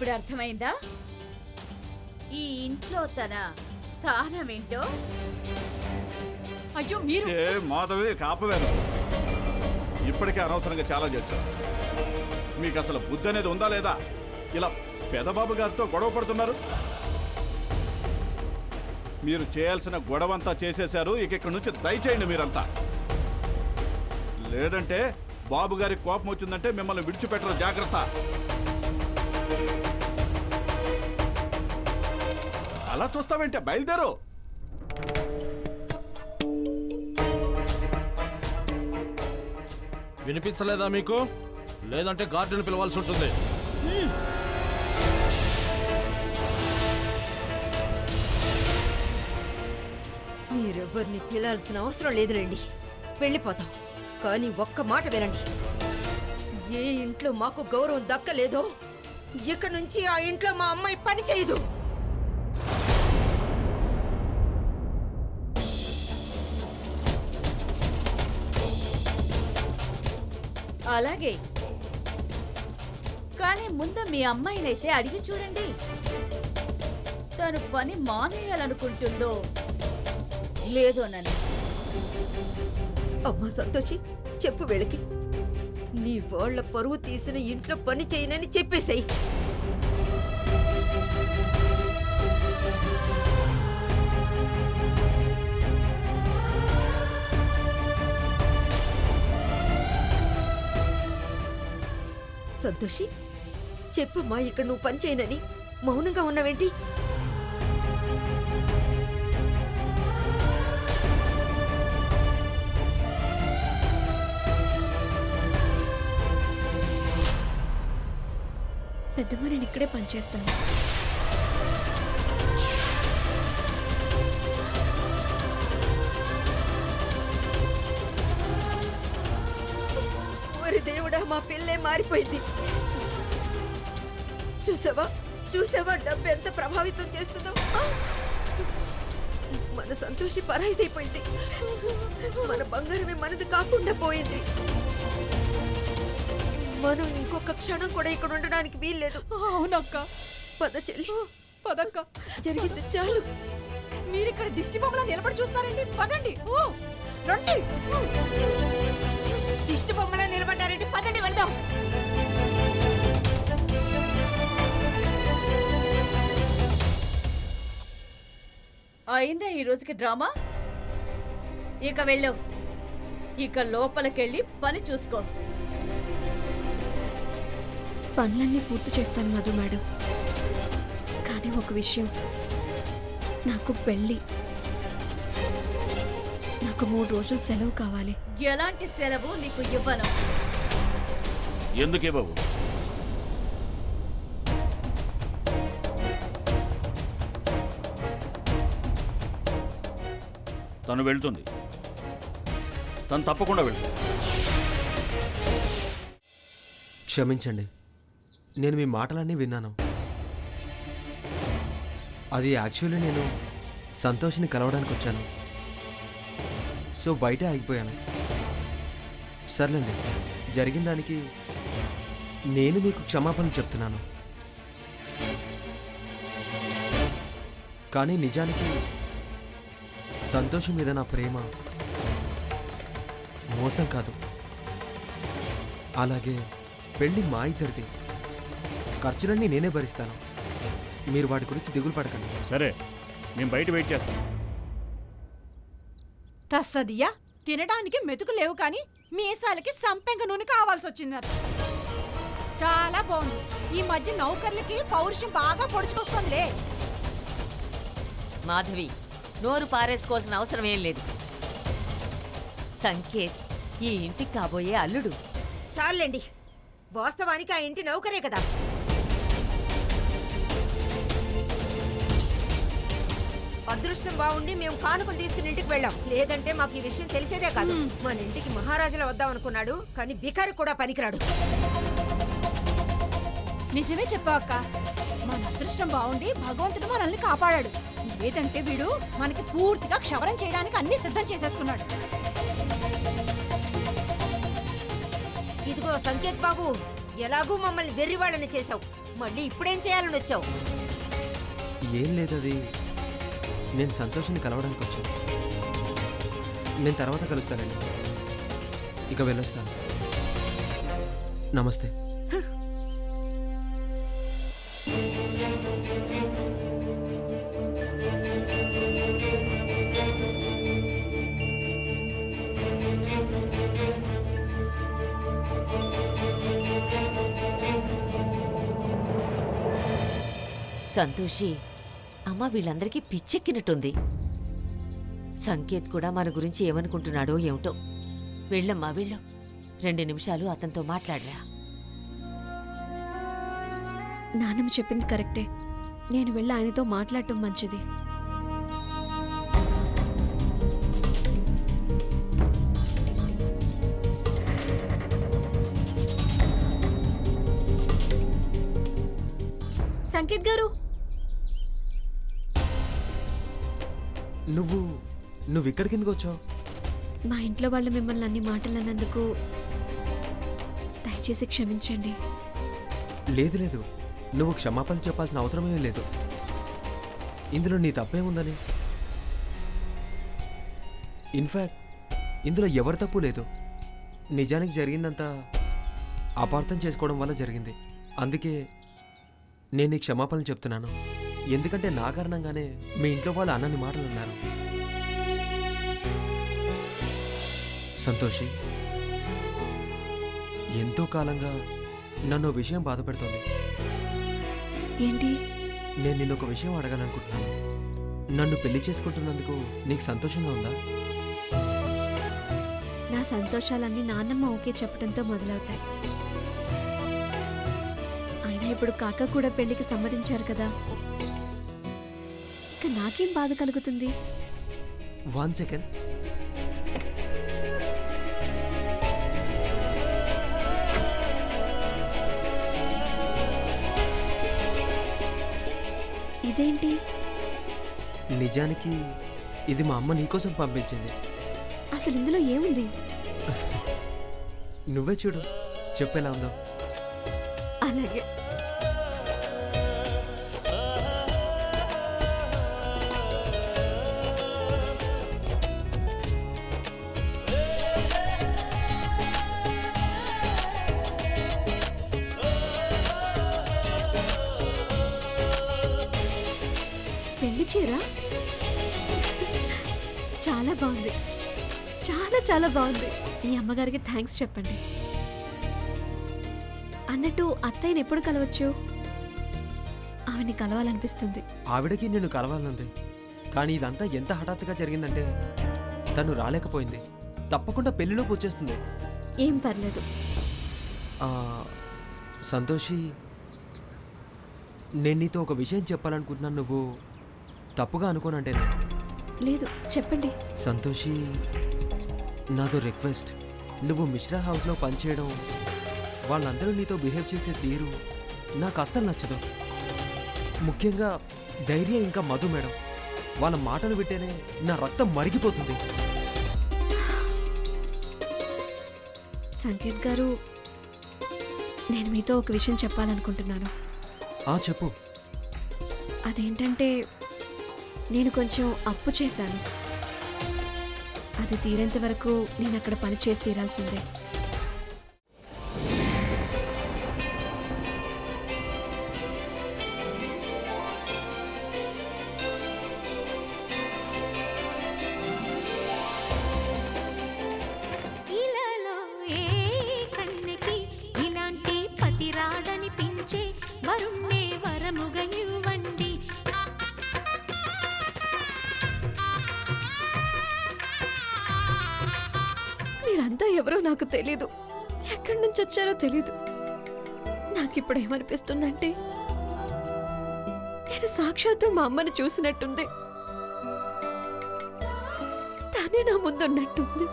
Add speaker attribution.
Speaker 1: ఇప్పుడు అర్థమైందా ఈ ఇంట్లో తన స్థానం ఏంటో?
Speaker 2: అయ్యో మీరు
Speaker 3: ఏ మాధవి కాపవేను, ఇప్పటికే అనవసరంగా చాలా చేశారు. మీకు అసలు బుద్ధి అనేది ఉందా లేదా? ఇలా పెదబాబు గారితో గొడవ పడుతున్నారు. మీరు చేయాల్సిన గొడవంతా చేసేశారు. ఇక ఇక్కడి నుంచి దయచేయండి మీరంతా, లేదంటే బాబు గారికి కోపం వచ్చిందంటే మిమ్మల్ని విడిచిపెట్టరు. జాగ్రత్త. అలా చూస్తావేంటే, బయలుదేరు.
Speaker 4: వినిపించలేదా మీకు? లేదంటే గార్డెన్ పిలవాల్సి ఉంటుంది.
Speaker 2: మీరెవ్వరిని పిలాల్సిన అవసరం లేదులేండి, వెళ్ళిపోతాం. కానీ ఒక్క మాట వినండి, ఏ ఇంట్లో మాకు గౌరవం దక్కలేదో ఇక నుంచి ఆ ఇంట్లో మా అమ్మాయి పని చేయదు.
Speaker 1: అలాగే, కానీ ముందు మీ అమ్మాయినైతే అడిగి చూడండి, తను పని మానేయాలనుకుంటుందో లేదోనని.
Speaker 2: అమ్మా సంతోషి, చెప్పు వీళ్ళకి, నీ వాళ్ళ పరువు తీసిన ఇంట్లో పని చేయనని చెప్పేశాయి. సంతోషి, చెప్పుమ్మా, ఇక్కడ నువ్వు పని చేయనని మౌనంగా ఉన్నావేంటి?
Speaker 5: పెద్దమ్మ, నేను ఇక్కడే పనిచేస్తాను.
Speaker 2: మరి దేవుడా, మా పిల్లే మారిపోయింది. చూసావా చూసావా డబ్బు ఎంత ప్రభావితం చేస్తుందో? మన సంతోషి పరాయిదైపోయింది. మన బంగారమే మనది కాకుండా పోయింది. మనం ఇంకొక క్షణం కూడా ఇక్కడ ఉండడానికి వీల్లేదు.
Speaker 6: అవునక్క,
Speaker 2: పద చెల్లి,
Speaker 6: పదక్క.
Speaker 2: జరిగింది చాలు.
Speaker 6: మీరిక్కడ దిష్టి బొమ్మలా నిలబడి చూస్తారండి. పదండి, ఓ రండి.
Speaker 2: దిష్టి బొమ్మలా నిలబడ్డారంటే పదండి, వెళ్దాం.
Speaker 1: అయిందా ఈ రోజుకి డ్రామా? ఇక వెళ్ళవు. ఇక లోపలికెళ్ళి పని చూసుకో.
Speaker 5: పనులన్నీ పూర్తి చేస్తాను మధు మేడం, కానీ ఒక విషయం, నాకు పెళ్ళి, నాకు 3 రోజులు సెలవు కావాలి.
Speaker 1: ఎలాంటి సెలవు నీకు ఇవ్వను.
Speaker 3: ఎందుకే బాబు? తను వెళ్తుంది, తను తప్పకుండా వెళ్తుంది.
Speaker 7: క్షమించండి, నేను మీ మాటలన్నీ విన్నాను. అది యాక్చువల్లీ నేను సంతోష్ని కలవడానికి వచ్చాను, సో బయటే ఆగిపోయాను. సర్లేండి, జరిగిన దానికి నేను మీకు క్షమాపణ చెప్తున్నాను. కానీ నిజానికి సంతోషం మీద నా ప్రేమ మోసం కాదు. అలాగే పెళ్ళి మా ఇద్దరిది, ఖర్చులన్నీ నేనే భరిస్తాను. మీరు వాటి గురించి దిగులు పడకండి.
Speaker 3: సరే, మేము బయట వెయిట్ చేస్తాం.
Speaker 6: తస్సదియా, తినడానికి మెతుకు లేవు కానీ మీసాలకి సంపెంగ నూనె కావాల్సి వచ్చిందట. చాలా బాగుంది. ఈ మధ్య నౌకర్లకి పౌరుషం బాగా పొడుచుకొస్తుందిలే.
Speaker 8: మాధవి, నోరు పారేసుకోవాల్సిన అవసరం ఏం లేదు. సంకేత్ ఈ ఇంటికి కాబోయే అల్లుడు.
Speaker 2: చాలండి, వాస్తవానికి ఆ ఇంటి నౌకరే కదా. అదృష్టం బాగుండి మేము కానుకలు తీసుకుని ఇంటికి వెళ్ళాం, లేదంటే మాకు ఈ విషయం తెలిసేదే కాదు. మన ఇంటికి మహారాజులా వద్దాం అనుకున్నాడు, కానీ బికారి కూడా పనికిరాడు.
Speaker 6: నిజమే చెప్పావక్క, మన అదృష్టం బాగుండి భగవంతుడు మనల్ని కాపాడాడు. లేదంటే వీడు మనకి పూర్తిగా క్షవరం చేయడానికి అన్ని సిద్ధం చేసేసుకున్నాడు.
Speaker 2: ఇదిగో సంకేత్ బాబు, ఎలాగూ మమ్మల్ని వెర్రివాళ్ళని చేశావు. మళ్ళీ ఇప్పుడేం చేయాలని వచ్చావు?
Speaker 7: ఏం లేదు, అది నేను సంతోషాన్ని కలవడానికి వచ్చాను. నేను తర్వాత కలుస్తానండి. ఇక వెళ్ళొస్తాను. నమస్తే.
Speaker 8: సంతోషి, అమ్మ వీళ్ళందరికీ పిచ్చెక్కినట్టుంది. సంకేత్ కూడా మన గురించి ఏమనుకుంటున్నాడో ఏమిటో. వెళ్ళమ్మా వెళ్ళు. 2 నిమిషాలు అతనితో మాట్లాడరా.
Speaker 5: నాన్నమ్మ చెప్పింది కరెక్టే. నేను వెళ్ళి ఆయనతో మాట్లాడటం మంచిది.
Speaker 1: సంకేత్ గారు,
Speaker 7: నువ్వు ఇక్కడికి ఎందుకు వచ్చావు?
Speaker 5: మా ఇంట్లో వాళ్ళు మిమ్మల్ని అన్ని మాటలు అన్నందుకు దయచేసి క్షమించండి.
Speaker 7: లేదు లేదు, నువ్వు క్షమాపణ చెప్పాల్సిన అవసరమే లేదు. ఇందులో నీ తప్పేముందని? ఇన్ఫ్యాక్ట్ ఇందులో ఎవరి తప్పు లేదు. నిజానికి జరిగిందంతా అపార్థం చేసుకోవడం వల్ల జరిగింది. అందుకే నేను నీ క్షమాపణలు చెప్తున్నాను. ఎందుకంటే నా కారణంగానే మీ ఇంట్లో వాళ్ళు అన్నని మాటలు అన్నారు. సంతోషి, ఎంతో కాలంగా నన్ను ఓ విషయం బాధ పెడుతోంది.
Speaker 5: ఏంటి?
Speaker 7: నేను నిన్ను ఒక విషయం అడగాలనుకుంటున్నాను. నన్ను పెళ్లి చేసుకుంటున్నందుకు నీకు సంతోషంగా ఉందా?
Speaker 5: నా సంతోషాలన్నీ నాన్నమ్మ ఓకే చెప్పడంతో మొదలవుతాయి. ఆయన ఇప్పుడు కాక కూడా పెళ్లికి సమ్మతించారు కదా, ఇక నాకేం బాధ కలుగుతుంది?
Speaker 7: 1 సెకండ్.
Speaker 5: ఇదేంటి?
Speaker 7: నిజానికి ఇది మా అమ్మ నీకోసం పంపించింది.
Speaker 5: అసలు ఇందులో ఏముంది?
Speaker 7: నువ్వే చూడు, చెప్పేలా ఉందో.
Speaker 5: అలాగే. పెళ్లి చీర చాలా బాగుంది. చాలా చాలా బాగుంది. మీ అమ్మగారికి థ్యాంక్స్ చెప్పండి. అన్నట్టు అత్తయ్యని ఎప్పుడు కలవచ్చు? ఆవిడ్ని కలవాలనిపిస్తుంది.
Speaker 7: ఆవిడకి నిన్ను కలవాలనుంది. కానీ ఇదంతా ఎంత హఠాత్తుగా జరిగిందంటే తను రాలేకపోయింది. తప్పకుండా పెళ్లిలోకి వచ్చేస్తుంది.
Speaker 5: ఏం పర్లేదు.
Speaker 7: ఆ, సంతోషి, నేను నీతో ఒక విషయం చెప్పాలనుకుంటున్నాను. నువ్వు తప్పుగా అనుకోనంటేనే.
Speaker 5: లేదు, చెప్పండి.
Speaker 7: సంతోషి, నాదో రిక్వెస్ట్. నువ్వు మిశ్రా హౌస్లో పనిచేయడం, వాళ్ళందరూ నీతో బిహేవ్ చేసే తీరు నాకు అస్సలు నచ్చదు. ముఖ్యంగా ధైర్య ఇంకా మధు మేడం, వాళ్ళ మాటలు వింటేనే నా రక్తం మరిగిపోతుంది.
Speaker 5: సంకేత్ గారు, నేను మీతో ఒక విషయం చెప్పాలనుకుంటున్నాను.
Speaker 7: చెప్పు.
Speaker 5: అదేంటంటే, నేను కొంచెం అప్పు చేశాను. అది తీరేంత వరకు నేను అక్కడ పని చేసి తీరాల్సిందే.
Speaker 9: ఇలాలో ఏ కన్నెకి ఇలాంటి పతి రాడనిపించే వరుణ్ణే వరముగా ఇవ్వండి.
Speaker 5: మీరంతా ఎవరో నాకు తెలీదు, ఎక్కడి నుంచి వచ్చారో తెలీదు. నాకిప్పుడు ఏమనిపిస్తుందంటే, నేను సాక్షాత్తు మా అమ్మని చూసినట్టుంది. తానే నా ముందున్నట్టుంది.